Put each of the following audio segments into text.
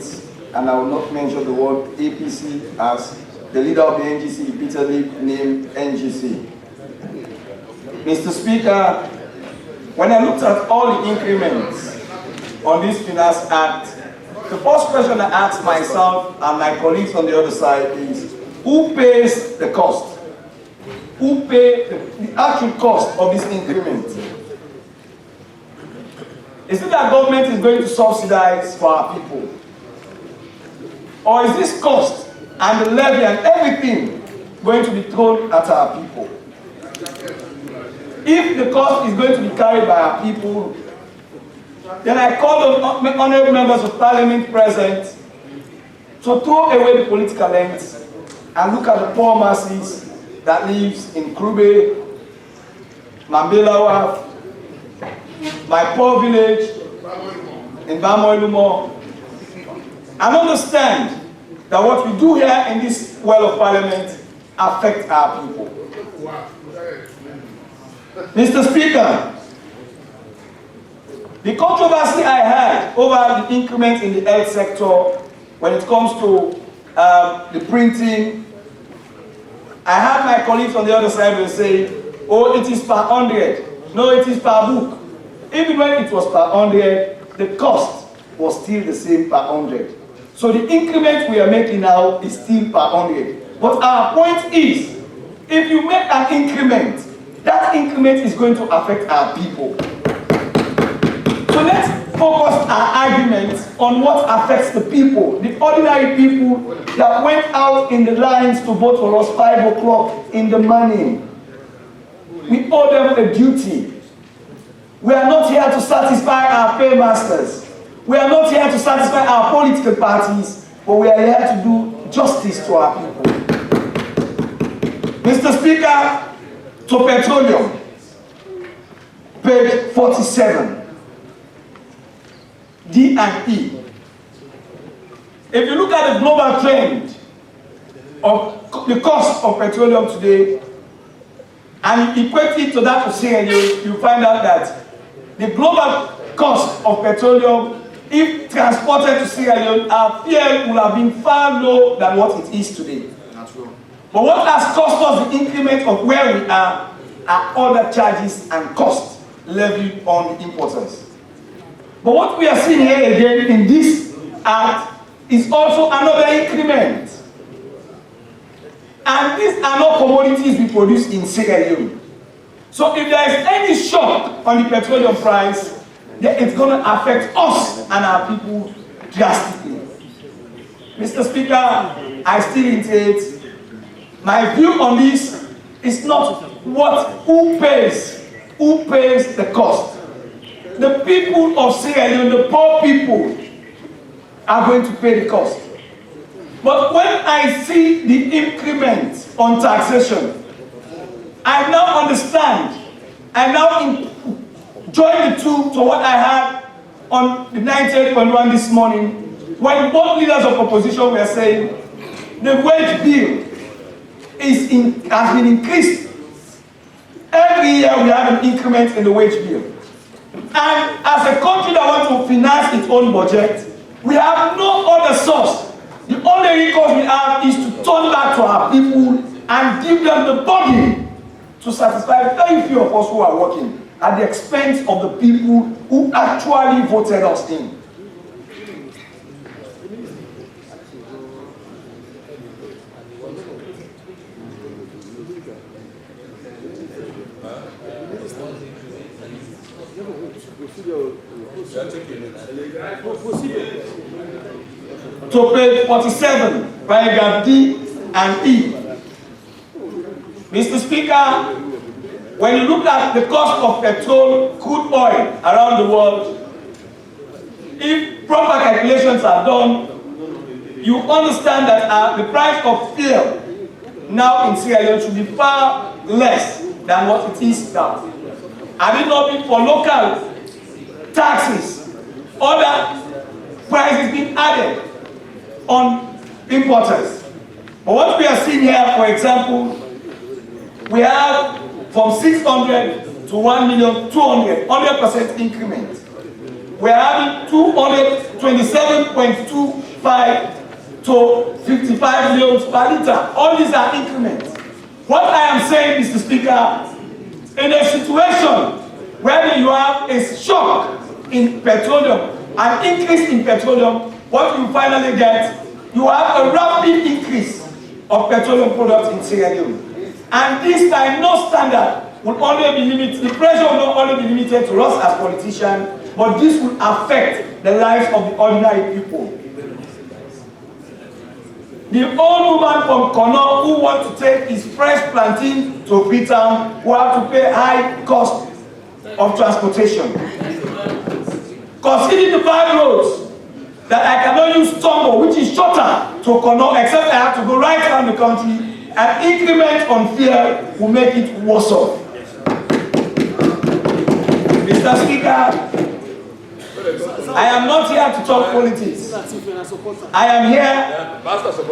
government, and I will not mention the word APC, as the leader of the NGC repeatedly named NGC. Mr. Speaker, when I looked at all the increments on this Finance Act, the first question I asked myself and my colleagues on the other side is, who pays the cost? Who pays the actual cost of this increment? Is it that government is going to subsidize for our people? Or is this cost and the levy and everything going to be thrown at our people? If the cost is going to be carried by our people, then I call on honorable members of parliament present to throw away the political lens and look at the poor masses that lives in Krube, Mambelawa, my poor village in Bamoilumo, and understand that what we do here in this well of parliament affects our people. Mr. Speaker, the controversy I had over the increment in the health sector when it comes to the printing, I had my colleagues on the other side will say, oh, it is per 100. No, it is per book. Even when it was per 100, the cost was still the same per 100. So the increment we are making now is still per 100. But our point is, if you make an increment, that increment is going to affect our people. So let's focus our arguments on what affects the people, the ordinary people that went out in the lines to vote for us 5 o'clock in the morning. We owe them a duty. We are not here to satisfy our paymasters. We are not here to satisfy our political parties, but we are here to do justice to our people. Mr. Speaker, to petroleum, page 47. D&E. If you look at the global trend of the cost of petroleum today and equate it to that of Sierra Leone, you find out that the global cost of petroleum, if transported to Sierra Leone, our fuel would have been far lower than what it is today. But what has cost us the increment of where we are other charges and costs levied on the importers. But what we are seeing here again in this act is also another increment. And these are not commodities we produce in Sierra Leone. So if there is any shock on the petroleum price, then it's going to affect us and our people drastically. Mr. Speaker, I still reiterate, my view on this is not who pays the cost. The people of Sierra Leone, the poor people, are going to pay the cost. But when I see the increment on taxation, I now understand. I now join the two to what I had on the 98.1 this morning, when both leaders of opposition were saying the wage bill has been increased. Every year we have an increment in the wage bill. And as a country that wants to finance its own budget, we have no other source. The only recourse we have is to turn back to our people and give them the body to satisfy very few of us who are working at the expense of the people who actually voted us in. To page 47, paragraph D and E. Mr. Speaker, when you look at the cost of petrol, crude oil around the world, if proper calculations are done, you understand that the price of fuel now in Sierra Leone should be far less than what it is now. Had it not been for local taxes, other prices being added on importers. But what we are seeing here, for example, we have from 600 to 1,200,000, 100% increment. we're having 227.25 to 55 million per litre. All these are increments. What I am saying, Mr. Speaker, in a situation where you have a shock in petroleum, an increase in petroleum, what you finally get, you have a rapid increase of petroleum products in Sierra Leone. And this time, no standard will only be limited, the pressure will not only be limited to us as politicians, but this will affect the lives of the ordinary people. The old woman from Kono who wants to take his fresh plantain to Freetown will have to pay high cost of transportation. Considering the bad roads, that I cannot use Tombo, which is shorter, to Kono, except I have to go right around the country, an increment on fare will make it worse off. Mr. Speaker, I am not here to talk politics. I am here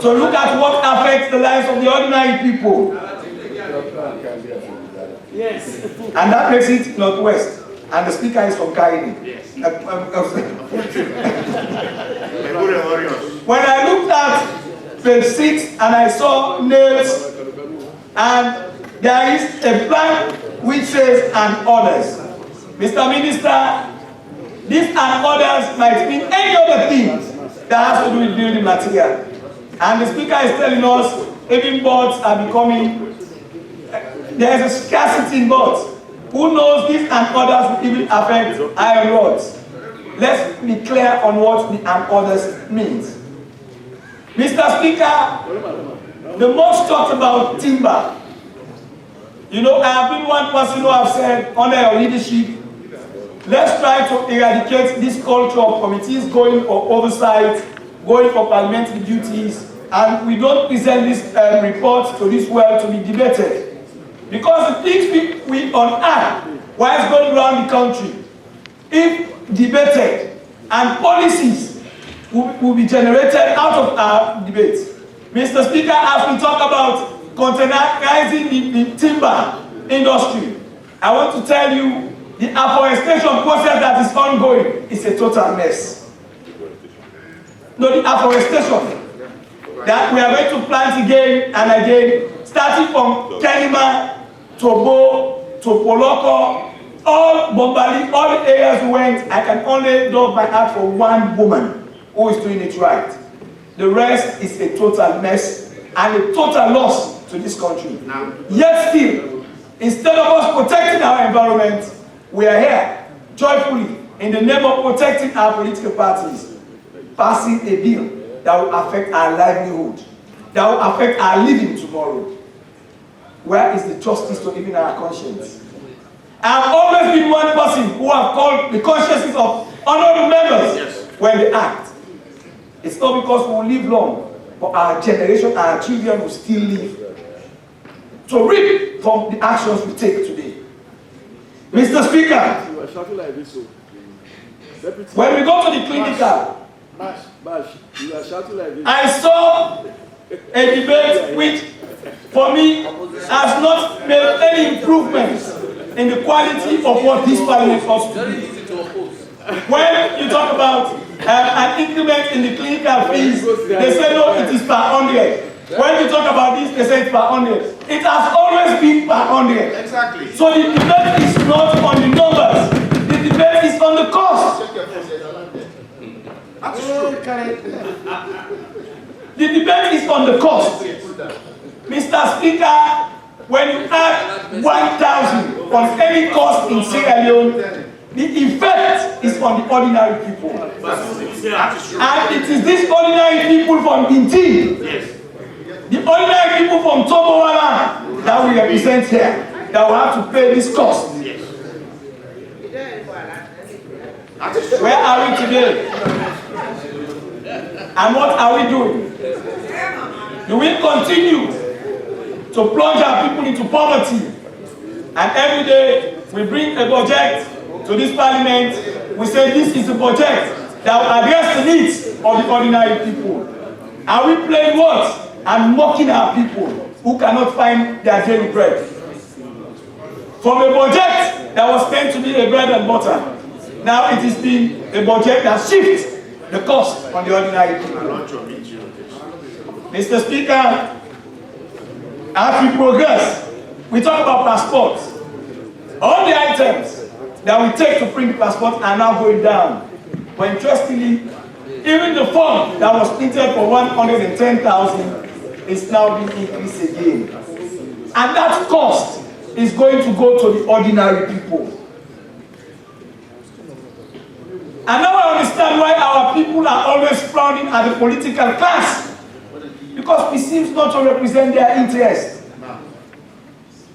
to look at what affects the lives of the ordinary people. Yes. And that makes it Northwest. And the speaker is from Kaini. Yes. When I looked at page 6 and I saw names, and there is a blank which says "and others." Mr. Minister, this "and others" might mean any other thing that has to do with building material. And the speaker is telling us even boards are becoming, there is a scarcity in boards. Who knows this "and others" will even affect iron rods? Let's be clear on what the "and others" means. Mr. Speaker, the most talked about timber. You know, I have been one person who have said, under your leadership, let's try to eradicate this culture of committees going for oversight, going for parliamentary duties, and we don't present this report to this world to be debated. Because the things we unearth while going around the country, if debated, and policies will be generated out of our debates. Mr. Speaker, as we talk about containerizing the timber industry, I want to tell you the afforestation process that is ongoing is a total mess. No, the afforestation that we are going to plant again and again, starting from Kenima to Bo to Poloko, all Bombali, all the areas we went, I can only love my heart for one woman who is doing it right. The rest is a total mess and a total loss to this country. Yet still, instead of us protecting our environment, we are here joyfully in the name of protecting our political parties, passing a bill that will affect our livelihood, that will affect our living tomorrow. Where is the justice to even our conscience? I've always been one person who have called the consciences of honorable members when they act. It's not because we will live long, but our generation, our children will still live to reap from the actions we take today. Mr. Speaker, when we go to the clinical, I saw a debate which, for me, has not made any improvements in the quality of what this parliament ought to be. When you talk about an increment in the clinical fees, they say no, it is per 100. When you talk about this, they say it's per 100. It has always been per 100. Exactly. So the debate is not on the numbers. The debate is on the cost. That is true. The debate is on the cost. Mr. Speaker, when you add 1,000 on any cost in Sierra Leone, the effect is on the ordinary people. That is true. And it is these ordinary people from Binti, the ordinary people from Tobowala that we represent here, that will have to pay this cost. Where are we today? And what are we doing? Do we continue to plunge our people into poverty? And every day we bring a budget to this parliament, we say this is a budget that will address the needs of the ordinary people. Are we playing what? And mocking our people who cannot find their daily bread. From a budget that was meant to be a bread and butter, Now it has been a budget that shifts the cost on the ordinary people. Mr. Speaker, as we progress, we talk about passports. All the items that we take to print passports are now going down. But interestingly, even the form that was printed for 110,000 is now being increased again. And that cost is going to go to the ordinary people. And now I understand why our people are always frowning at the political class. Because we seem not to represent their interests.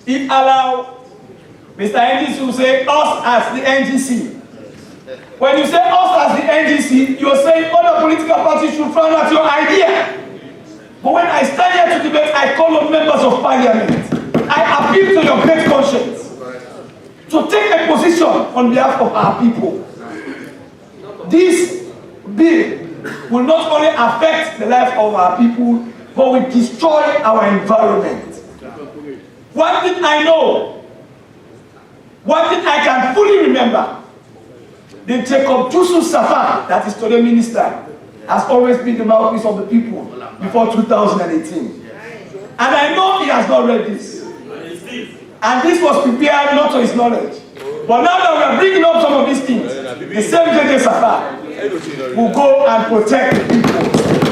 If allow Mr. NGC to say us as the NGC. When you say us as the NGC, you're saying other political parties should frown at your idea. But when I stand here to debate, I call on members of parliament. I appeal to your great conscience to take a position on behalf of our people. This bill will not only affect the life of our people, but will destroy our environment. One thing I know, one thing I can fully remember, the Jacob Jusu Safan, that is today minister, has always been the mouthpiece of the people before 2018. And I know he has not read this. And this was prepared not to his knowledge. But now that we are bringing up some of these things, the same JJ Safan will go and protect the people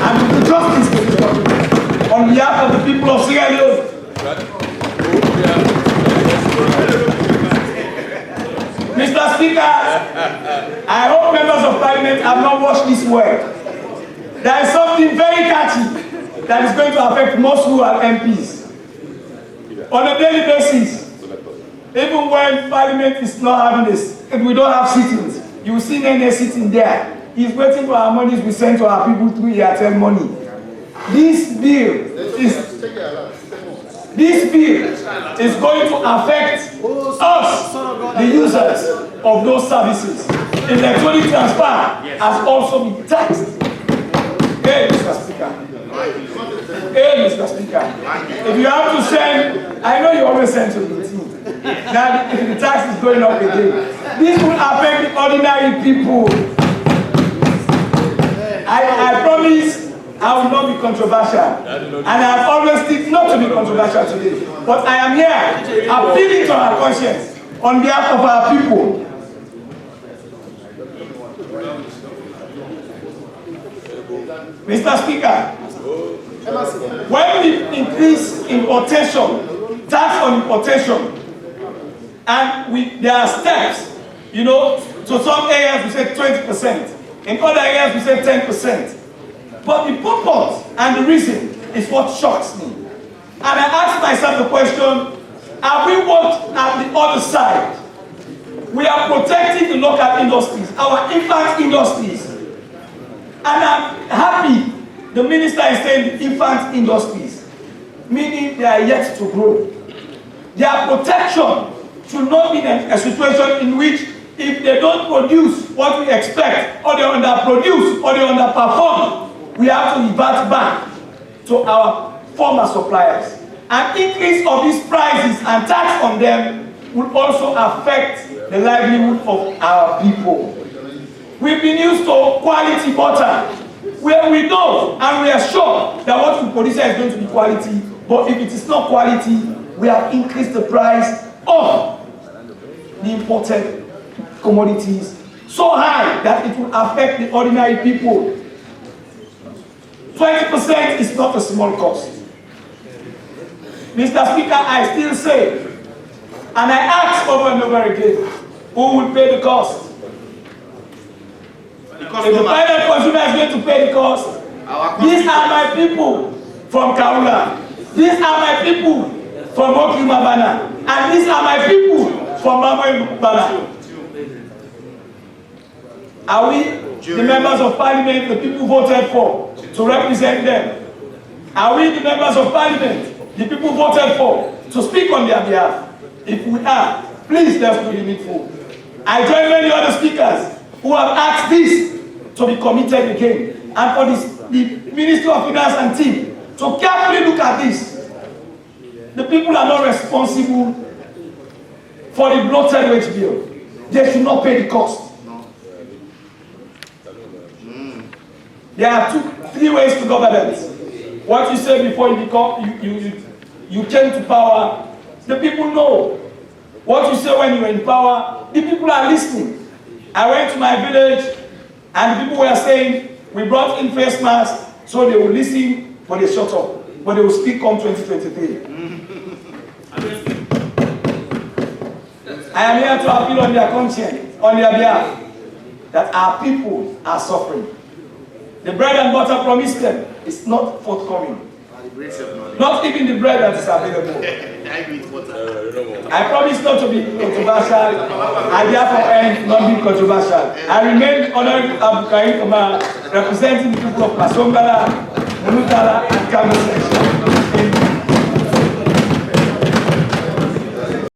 and will do justice to the people on behalf of the people of Sierra Leone. Mr. Speaker, I hope members of parliament have not watched this word. There is something very catchy that is going to affect most rural MPs. On a daily basis, even when parliament is not having this, if we don't have sittings, you will see Nene sitting there. He's waiting for our monies we send to our people through Airtel money. This bill is going to affect us, the users of those services. Electronic transfer has also been taxed. Hey, Mr. Speaker. Hey, Mr. Speaker. If you have to send, I know you always send to the team. Now the tax is going up again. This will affect the ordinary people. I promise I will not be controversial. And I have always said not to be controversial today. But I am here appealing to our conscience on behalf of our people. Mr. Speaker, when we increase importation, tax on importation, and there are steps, you know, to some areas we say 20%, in other areas we say 10%. But the purpose and the reason is what shocks me. And I ask myself the question, have we worked at the other side? We are protecting the local industries, our infant industries. And I'm happy the minister is saying the infant industries, meaning they are yet to grow. Their protection should not be in a situation in which if they don't produce what we expect, or they underproduce, or they underperform, we have to revert back to our former suppliers. An increase of these prices and tax on them will also affect the livelihood of our people. We've been used to quality butter, where we know and we are sure that what we produce is going to be quality, but if it is not quality, we have increased the price of the imported commodities so high that it will affect the ordinary people. 20% is not a small cost. Mr. Speaker, I still say, and I ask over and over again, who will pay the cost? If the final consumer is going to pay the cost, these are my people from Kaula, these are my people from Okimabana, and these are my people from Bama. Are we, the members of parliament, the people voted for, to represent them? Are we the members of parliament, the people voted for, to speak on their behalf? If we are, please let's do the needful. I join many other speakers who have asked this to be committed again, and for this, the Ministry of Finance and team to carefully look at this. The people are not responsible for the bloated wage bill. They should not pay the cost. There are three ways to governance. What you say before you came to power, the people know. What you say when you're in power, the people are listening. I went to my village and the people were saying, we brought in face masks, so they will listen, but they shut up. But they will speak come 2023. I am here to appeal on their conscience, on their behalf, that our people are suffering. The bread and butter promised them is not forthcoming. Not even the bread that is available. I promise not to be controversial. I therefore end not being controversial. I remain Honorable Abdulkarim Umar, representing the people of Kasongala, Mulutala, and Kano section.